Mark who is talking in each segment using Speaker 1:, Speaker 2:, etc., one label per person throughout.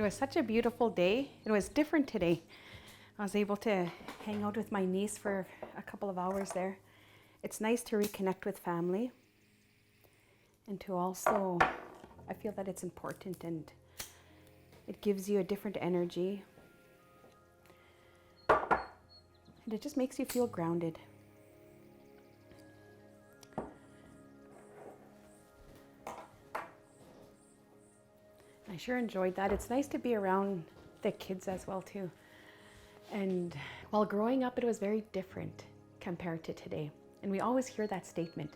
Speaker 1: It was such a beautiful day. It was different today. I was able to hang out with my niece for a couple of hours there. It's nice to reconnect with family and to also, I feel that it's important and it gives you a different energy. And it just makes you feel grounded. I sure enjoyed that. It's nice to be around the kids as well too. And while growing up, it was very different compared to today. And we always hear that statement.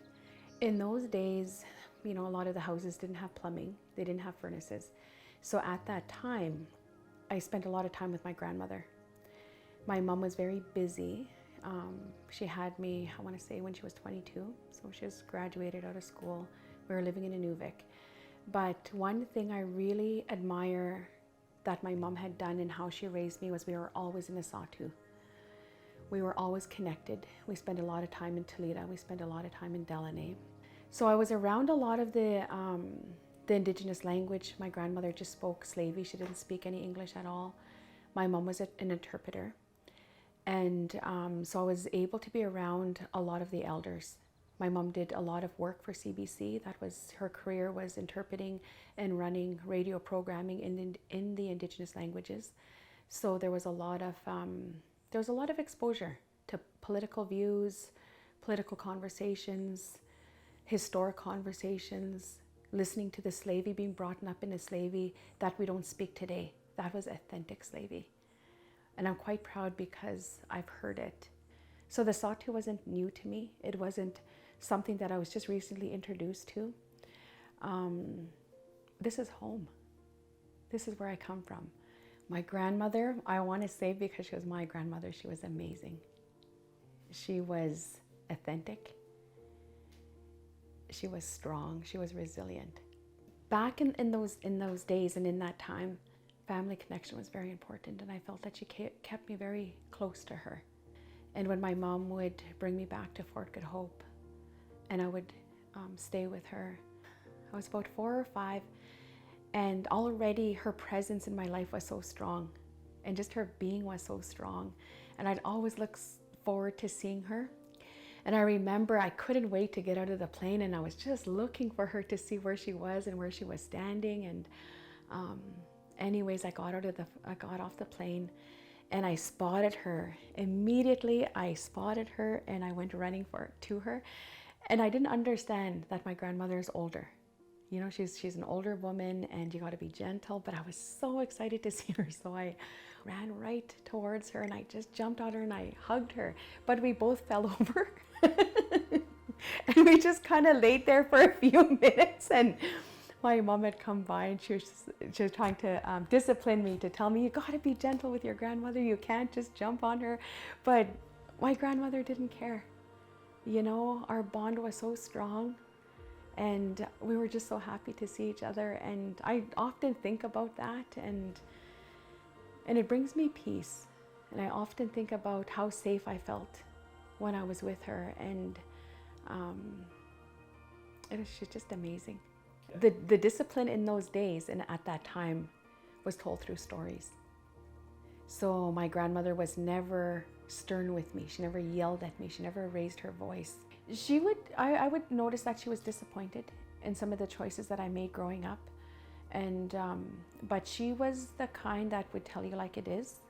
Speaker 1: In those days, a lot of the houses didn't have plumbing. They didn't have furnaces. So at that time, I spent a lot of time with my grandmother. My mom was very busy. She had me, I want to say, when she was 22. So she was graduated out of school. We were living in Inuvik. But one thing I really admire that my mom had done and how she raised me was we were always in a sawtooth. We were always connected. We spent a lot of time in Toledo. We spent a lot of time in Delaney. So I was around a lot of the indigenous language. My grandmother just spoke Slavey. She didn't speak any English at all. My mom was an interpreter. And so I was able to be around a lot of the elders. My mom did a lot of work for CBC. That was her career, was interpreting and running radio programming in the indigenous languages. So there was a lot of exposure to political views, political conversations, historic conversations, listening to the Slavey, being brought up in a Slavey that we don't speak today. That was authentic Slavey. And I'm quite proud because I've heard it. So the Sawtooth wasn't new to me. It wasn't something that I was just recently introduced to. This is home. This is where I come from. My grandmother, I want to say because she was my grandmother, she was amazing. She was authentic. She was strong. She was resilient. Back in those days and in that time, family connection was very important, and I felt that she kept me very close to her. And when my mom would bring me back to Fort Good Hope, and I would stay with her, I was about 4 or 5, and already her presence in my life was so strong, and just her being was so strong, and I'd always look forward to seeing her. And I remember I couldn't wait to get out of the plane, and I was just looking for her to see where she was and where she was standing. And anyways, I got off the plane, and I spotted her. Immediately, I spotted her, and I went running to her. And I didn't understand that my grandmother is older. She's an older woman, and you got to be gentle. But I was so excited to see her, so I ran right towards her, and I just jumped on her and I hugged her. But we both fell over, and we just kind of laid there for a few minutes. And my mom had come by, and she was trying to discipline me, to tell me, you got to be gentle with your grandmother. You can't just jump on her. But my grandmother didn't care. Our bond was so strong, and we were just so happy to see each other. And I often think about that, and it brings me peace. And I often think about how safe I felt when I was with her, and it was just amazing. The discipline in those days and at that time was told through stories. So my grandmother was never stern with me. She never yelled at me. She never raised her voice. I would notice that she was disappointed in some of the choices that I made growing up. And but she was the kind that would tell you like it is.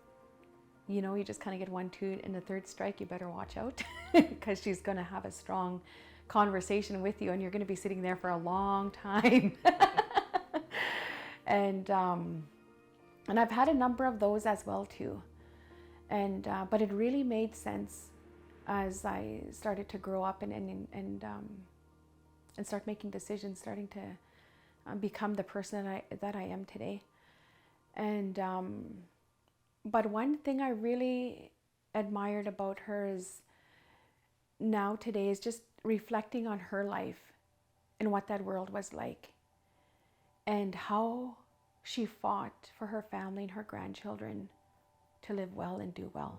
Speaker 1: You just kind of get 1, 2, and the third strike, you better watch out, because she's going to have a strong conversation with you, and you're going to be sitting there for a long time. And I've had a number of those as well too. And but it really made sense as I started to grow up and start making decisions, starting to become the person that I am today. And but one thing I really admired about her is now today is just reflecting on her life and what that world was like, and how she fought for her family and her grandchildren to live well and do well.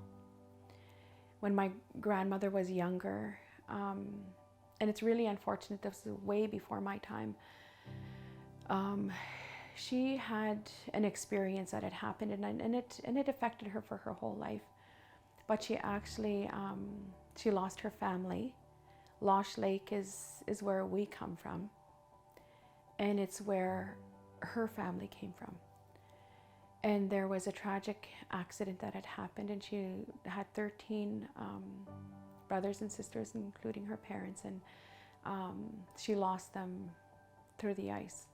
Speaker 1: When my grandmother was younger, and it's really unfortunate, this was way before my time, she had an experience that had happened, and it affected her for her whole life. But she actually she lost her family. Losh Lake is where we come from, and it's where her family came from. And there was a tragic accident that had happened, and she had 13 brothers and sisters, including her parents, and she lost them through the ice.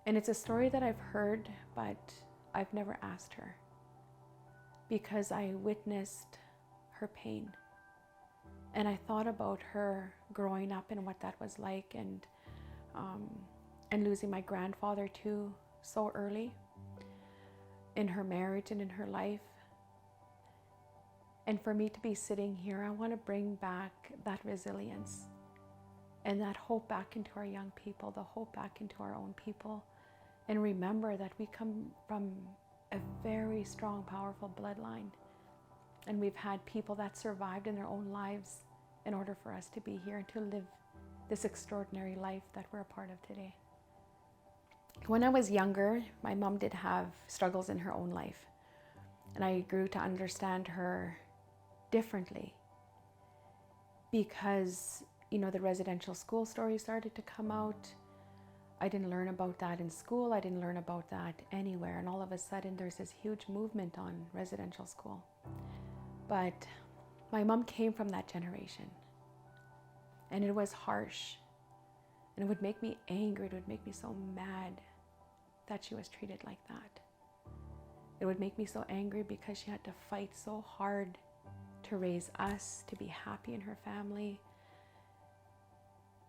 Speaker 1: And it's a story that I've heard, but I've never asked her, because I witnessed her pain. And I thought about her growing up and what that was like, and losing my grandfather too so early in her marriage and in her life. And for me to be sitting here, I want to bring back that resilience and that hope back into our young people, the hope back into our own people, and remember that we come from a very strong, powerful bloodline, and we've had people that survived in their own lives in order for us to be here and to live this extraordinary life that we're a part of today. When I was younger, my mom did have struggles in her own life, and I grew to understand her differently because, you know, the residential school story started to come out. I didn't learn about that in school. I didn't learn about that anywhere. And all of a sudden, there's this huge movement on residential school. But my mom came from that generation, and it was harsh, and it would make me angry. It would make me so mad that she was treated like that. It would make me so angry because she had to fight so hard to raise us, to be happy in her family,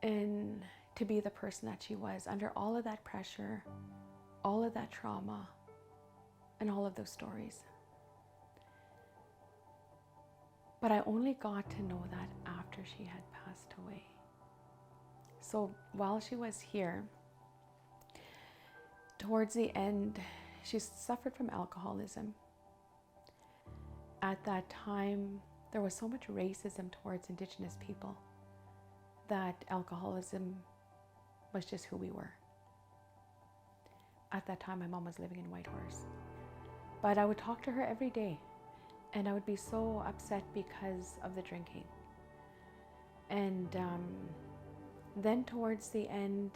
Speaker 1: and to be the person that she was under all of that pressure, all of that trauma, and all of those stories. But I only got to know that after she had passed away. So while she was here, towards the end, she suffered from alcoholism. At that time, there was so much racism towards Indigenous people that alcoholism was just who we were. At that time, my mom was living in Whitehorse. But I would talk to her every day, and I would be so upset because of the drinking. And then towards the end,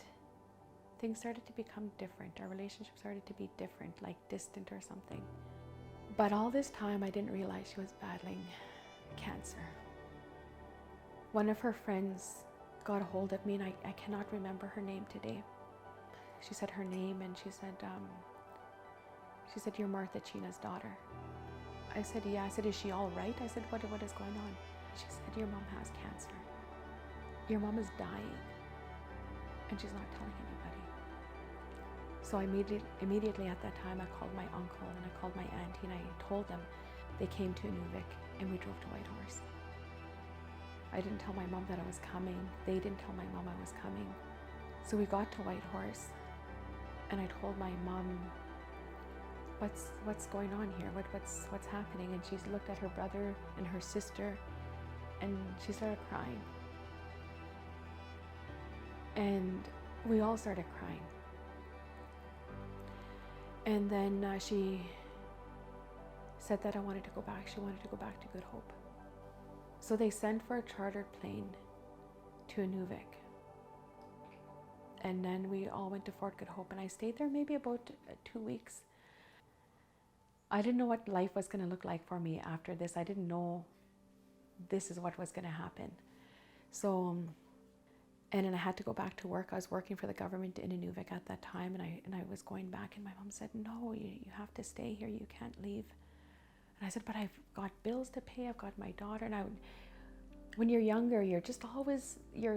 Speaker 1: things started to become different. Our relationship started to be different, like distant or something. But all this time, I didn't realize she was battling cancer. One of her friends got a hold of me, and I cannot remember her name today. She said her name, and she said, "You're Martha Chinna's daughter." I said, "Yeah." I said, "Is she all right?" I said, what is going on?" She said, "Your mom has cancer. Your mom is dying, and she's not telling anybody." So immediately at that time, I called my uncle and I called my auntie, and I told them. They came to Inuvik, and we drove to Whitehorse. I didn't tell my mom that I was coming. They didn't tell my mom I was coming. So we got to Whitehorse, and I told my mom, what's going on here? What's happening? And she looked at her brother and her sister, and she started crying. And we all started crying. And then she said that I wanted to go back. She wanted to go back to Good Hope. So they sent for a chartered plane to Inuvik. And then we all went to Fort Good Hope, and I stayed there maybe about 2 weeks. I didn't know what life was going to look like for me after this. I didn't know this is what was going to happen. So, and then I had to go back to work. I was working for the government in Inuvik at that time, and I was going back, and my mom said, "No, you have to stay here. You can't leave." And I said, "But I've got bills to pay. I've got my daughter." And when you're younger, you're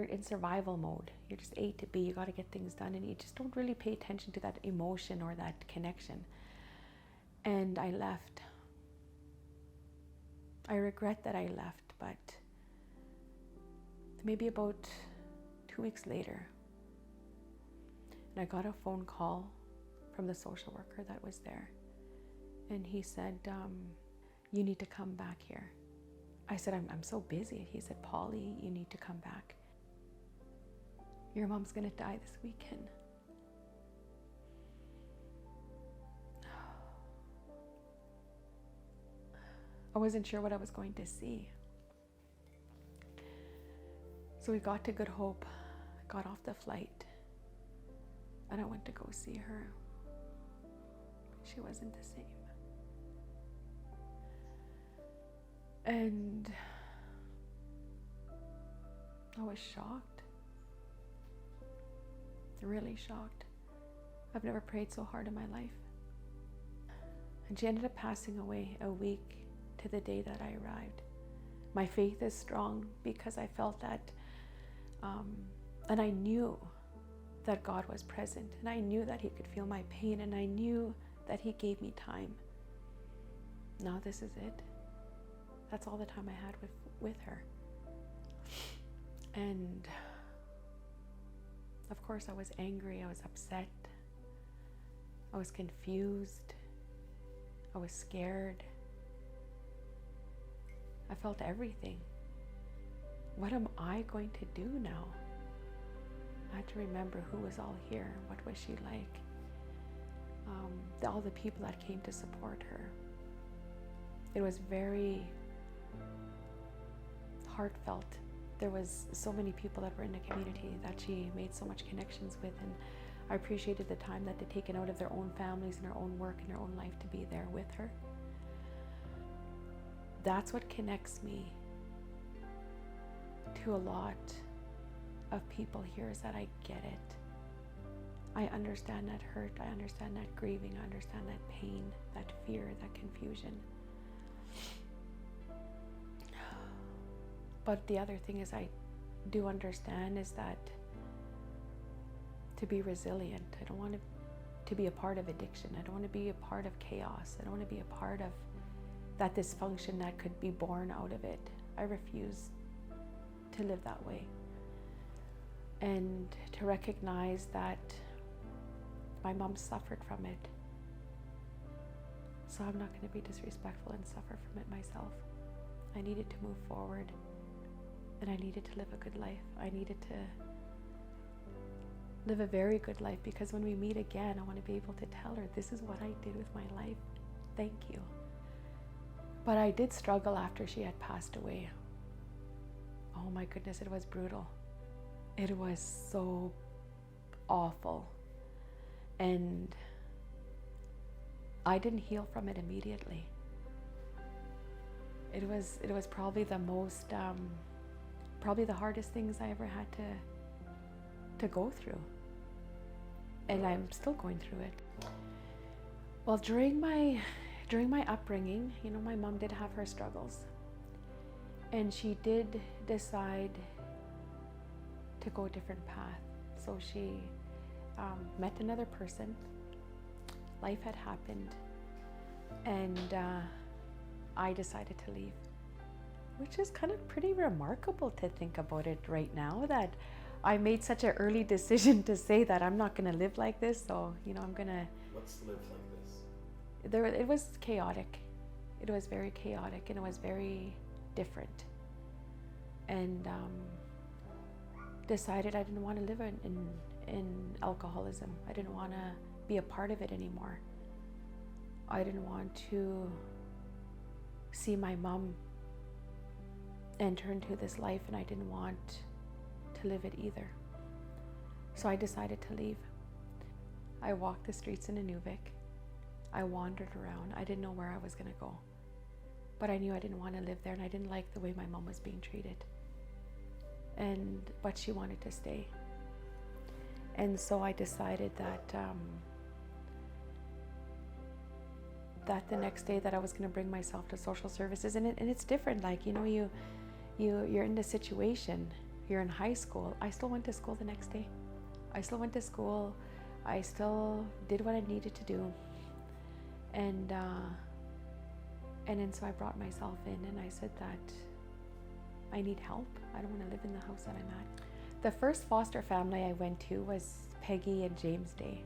Speaker 1: in survival mode. You're just A to B. You got to get things done, and you just don't really pay attention to that emotion or that connection. And I left. I regret that I left, but maybe about 2 weeks later, and I got a phone call from the social worker that was there, and he said, "You need to come back here." I said, I'm so busy." He said, "Paulie, you need to come back. Your mom's gonna die this weekend." I wasn't sure what I was going to see. So we got to Good Hope, got off the flight, and I went to go see her. She wasn't the same. And I was shocked, really shocked. I've never prayed so hard in my life. And she ended up passing away a week to the day that I arrived. My faith is strong because I felt that, and I knew that God was present, and I knew that He could feel my pain, and I knew that He gave me time. Now this is it. That's all the time I had with her. And of course I was angry, I was upset, I was confused, I was scared. I felt everything. What am I going to do now? I had to remember who was all here, what was she like, all the people that came to support her. It was very heartfelt. There was so many people that were in the community that she made so much connections with, and I appreciated the time that they'd taken out of their own families and their own work and their own life to be there with her. That's what connects me to a lot of people here, is that I get it. I understand that hurt, I understand that grieving, I understand that pain, that fear, that confusion. But the other thing is I do understand is that to be resilient, I don't want to be a part of addiction. I don't want to be a part of chaos. I don't want to be a part of that dysfunction that could be born out of it. I refuse to live that way. And to recognize that my mom suffered from it. So I'm not going to be disrespectful and suffer from it myself. I needed to move forward. And I needed to live a good life. I needed to live a very good life, because when we meet again, I want to be able to tell her, this is what I did with my life. Thank you. But I did struggle after she had passed away. Oh my goodness, it was brutal. It was so awful. And I didn't heal from it immediately. It was probably the most, probably the hardest things I ever had to go through. And I'm still going through it. Well, during my upbringing, you know, my mom did have her struggles. And she did decide to go a different path. So she met another person. Life had happened. And I decided to leave. Which is kind of pretty remarkable to think about it right now, that I made such an early decision to say that I'm not going to live like this. So, you know, I'm going to...
Speaker 2: What's live like this?
Speaker 1: It was chaotic. It was very chaotic, and it was very different. And decided I didn't want to live in alcoholism. I didn't want to be a part of it anymore. I didn't want to see my mom enter into this life, and I didn't want to live it either. So I decided to leave. I walked the streets in Inuvik. I wandered around. I didn't know where I was going to go. But I knew I didn't want to live there, and I didn't like the way my mom was being treated. But she wanted to stay. And so I decided that that the next day that I was going to bring myself to social services. And it's different. Like, you know, you're in this situation. You're in high school. I still went to school the next day. I still went to school. I still did what I needed to do. And then so I brought myself in, and I said that I need help. I don't want to live in the house that I'm at. The first foster family I went to was Peggy and James Day.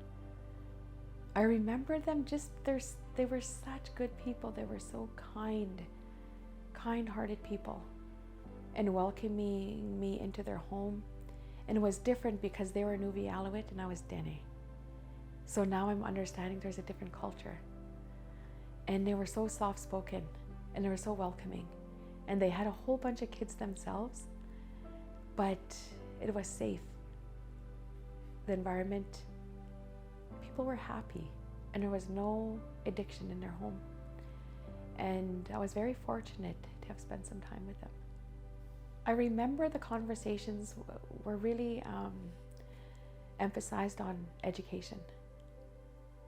Speaker 1: I remember them they were such good people. They were so kind-hearted people, and welcoming me into their home. And it was different because they were Nuvialuit and I was Dene. So now I'm understanding there's a different culture. And they were so soft-spoken. and they were so welcoming. And they had a whole bunch of kids themselves, but it was safe. The environment, people were happy, and there was no addiction in their home. And I was very fortunate to have spent some time with them. I remember the conversations were really emphasized on education.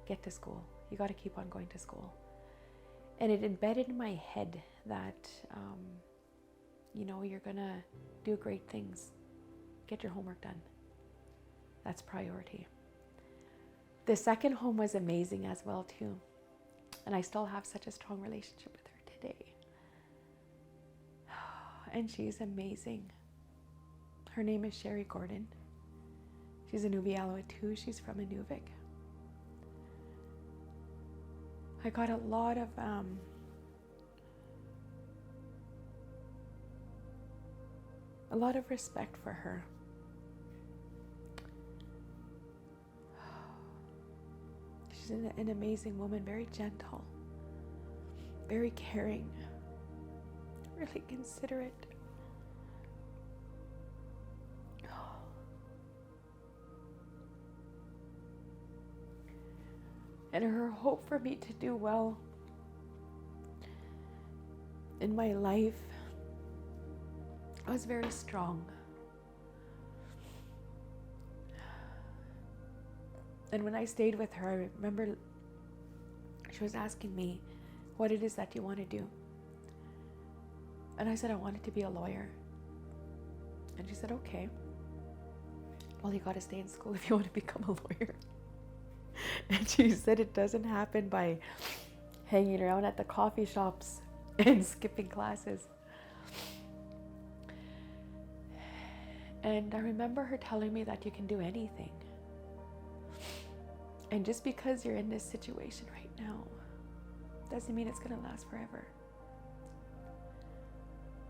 Speaker 1: Get to school. You got to keep on going to school. And it embedded in my head that, you're going to do great things. Get your homework done. That's priority. The second home was amazing as well, too. And I still have such a strong relationship with her today. And she's amazing. Her name is Sherry Gordon. She's a Nubialua too. She's from Inuvik. I got a lot of respect for her. She's an amazing woman, very gentle, very caring, really considerate. And her hope for me to do well in my life was very strong. And when I stayed with her, I remember she was asking me what it is that you want to do. And I said I wanted to be a lawyer. And she said, okay. Well, you got to stay in school if you want to become a lawyer. And she said it doesn't happen by hanging around at the coffee shops and skipping classes. And I remember her telling me that you can do anything. And just because you're in this situation right now doesn't mean it's going to last forever.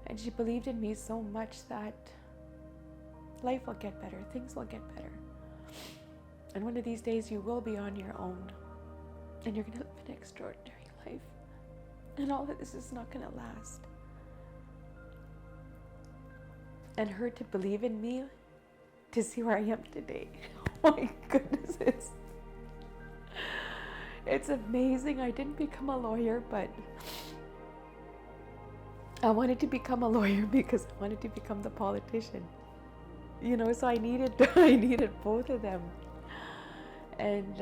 Speaker 1: And she believed in me so much that life will get better, things will get better. And one of these days you will be on your own and you're going to live an extraordinary life. And all of this is not going to last. And her to believe in me, to see where I am today. Oh my goodness, it's amazing. I didn't become a lawyer, but I wanted to become a lawyer because I wanted to become the politician. So I needed both of them. And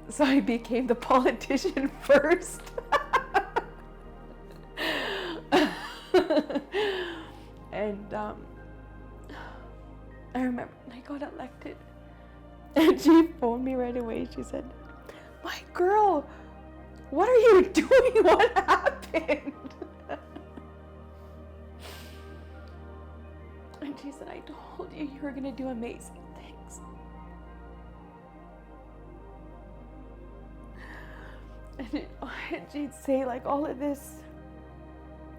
Speaker 1: so I became the politician first. And I remember when I got elected, and she phoned me right away. She said, "My girl, what are you doing? What happened?" And she said, "I told you you were going to do amazing things." And she'd say, like, all of this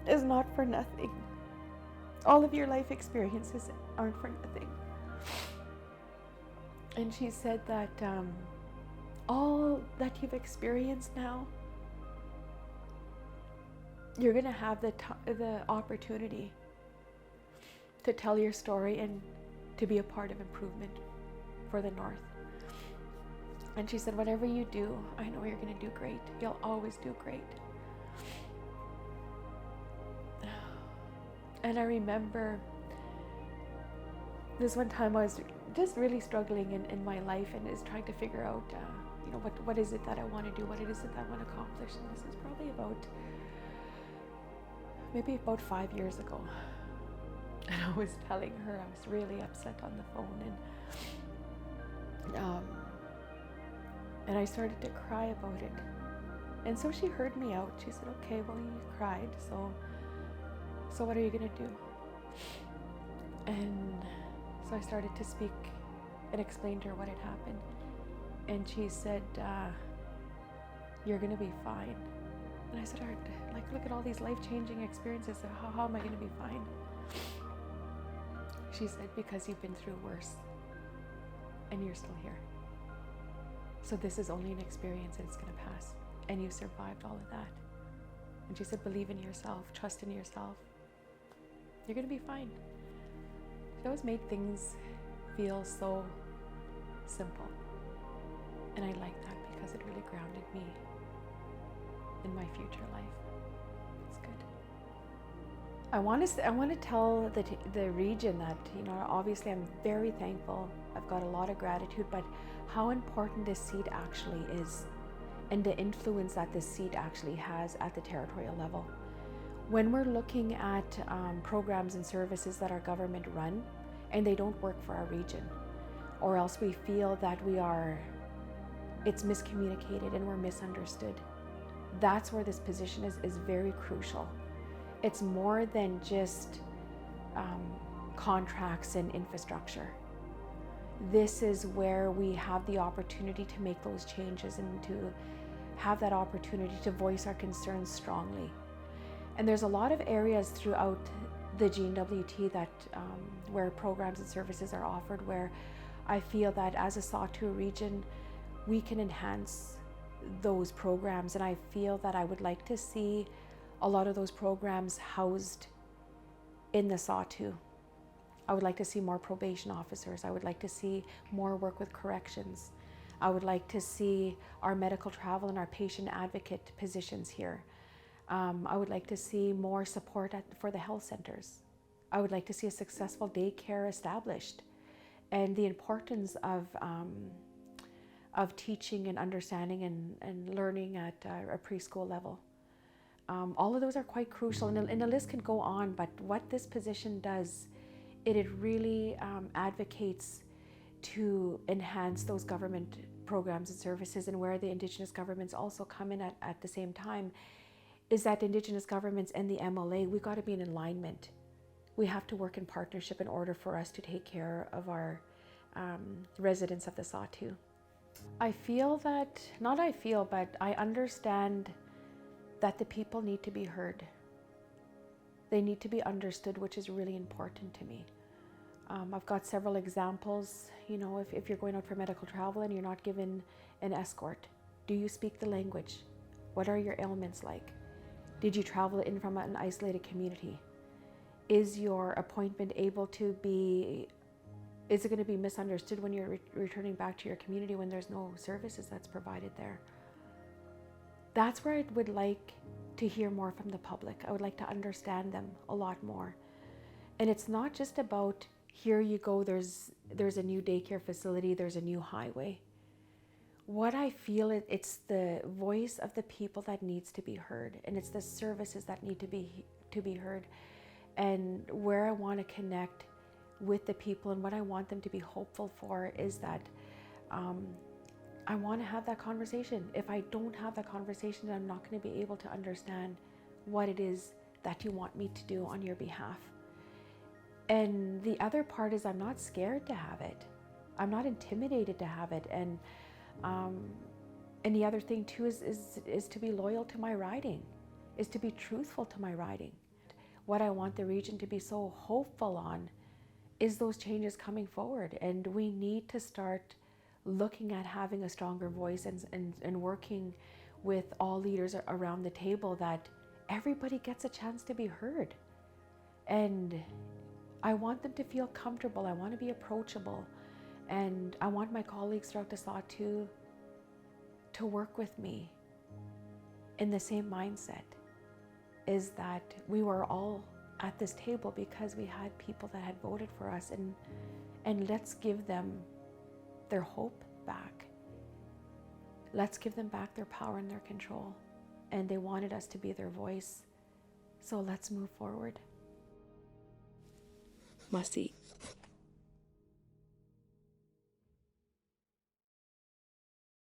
Speaker 1: is not for nothing. All of your life experiences aren't for nothing. And she said that all that you've experienced now, you're going to have the opportunity to tell your story and to be a part of improvement for the North. And she said, whatever you do, I know you're going to do great. You'll always do great. And I remember this one time I was just really struggling in my life and is trying to figure out, what is it that I want to do? What it is that I want to accomplish? And this is probably maybe about 5 years ago. And I was telling her I was really upset on the phone, and I started to cry about it. And so she heard me out. She said, "Okay, well, you cried, so what are you gonna do?" And so I started to speak and explain to her what had happened. And she said, "You're gonna be fine." And I said, look at all these life-changing experiences. How am I gonna be fine? She said, "Because you've been through worse and you're still here. So this is only an experience and it's gonna pass. And you survived all of that. And she said, believe in yourself, trust in yourself. You're going to be fine. She always made things feel so simple. And I like that because it really grounded me in my future life. It's good. I want to tell the region that, obviously I'm very thankful. I've got a lot of gratitude, but how important this seat actually is and the influence that this seat actually has at the territorial level. When we're looking at programs and services that our government run and they don't work for our region, or else we feel that it's miscommunicated and we're misunderstood, that's where this position is very crucial. It's more than just contracts and infrastructure. This is where we have the opportunity to make those changes and to have that opportunity to voice our concerns strongly. And there's a lot of areas throughout the GNWT that where programs and services are offered, where I feel that as a Sawtooth region, we can enhance those programs. And I feel that I would like to see a lot of those programs housed in the Sawtooth. I would like to see more probation officers. I would like to see more work with corrections. I would like to see our medical travel and our patient advocate positions here. I would like to see more support for the health centers. I would like to see a successful daycare established, and the importance of teaching and understanding and learning at a preschool level. All of those are quite crucial, and the list can go on, but what this position does, it really advocates to enhance those government programs and services, and where the Indigenous governments also come in at the same time, is that Indigenous governments and the MLA, we got to be in alignment. We have to work in partnership in order for us to take care of our residents of the Sawtooth. I understand that the people need to be heard. They need to be understood, which is really important to me. I've got several examples. If you're going out for medical travel and you're not given an escort, do you speak the language? What are your ailments like? Did you travel in from an isolated community? Is your appointment is it going to be misunderstood when you're returning back to your community when there's no services that's provided there? That's where I would like to hear more from the public. I would like to understand them a lot more. And it's not just about, here you go, there's a new daycare facility, there's a new highway. What I feel, it's the voice of the people that needs to be heard, and it's the services that need to be heard, and where I want to connect with the people and what I want them to be hopeful for is that I want to have that conversation. If I don't have that conversation, then I'm not going to be able to understand what it is that you want me to do on your behalf. And the other part is, I'm not scared to have it. I'm not intimidated to have it. And the other thing too is to be loyal to my riding, is to be truthful to my riding. What I want the region to be so hopeful on is those changes coming forward. And we need to start looking at having a stronger voice and working with all leaders around the table, that everybody gets a chance to be heard. And I want them to feel comfortable. I want to be approachable. And I want my colleagues throughout the Sawtooth to work with me in the same mindset, is that we were all at this table because we had people that had voted for us, and let's give them their hope back. Let's give them back their power and their control. And they wanted us to be their voice. So let's move forward.
Speaker 3: Masi.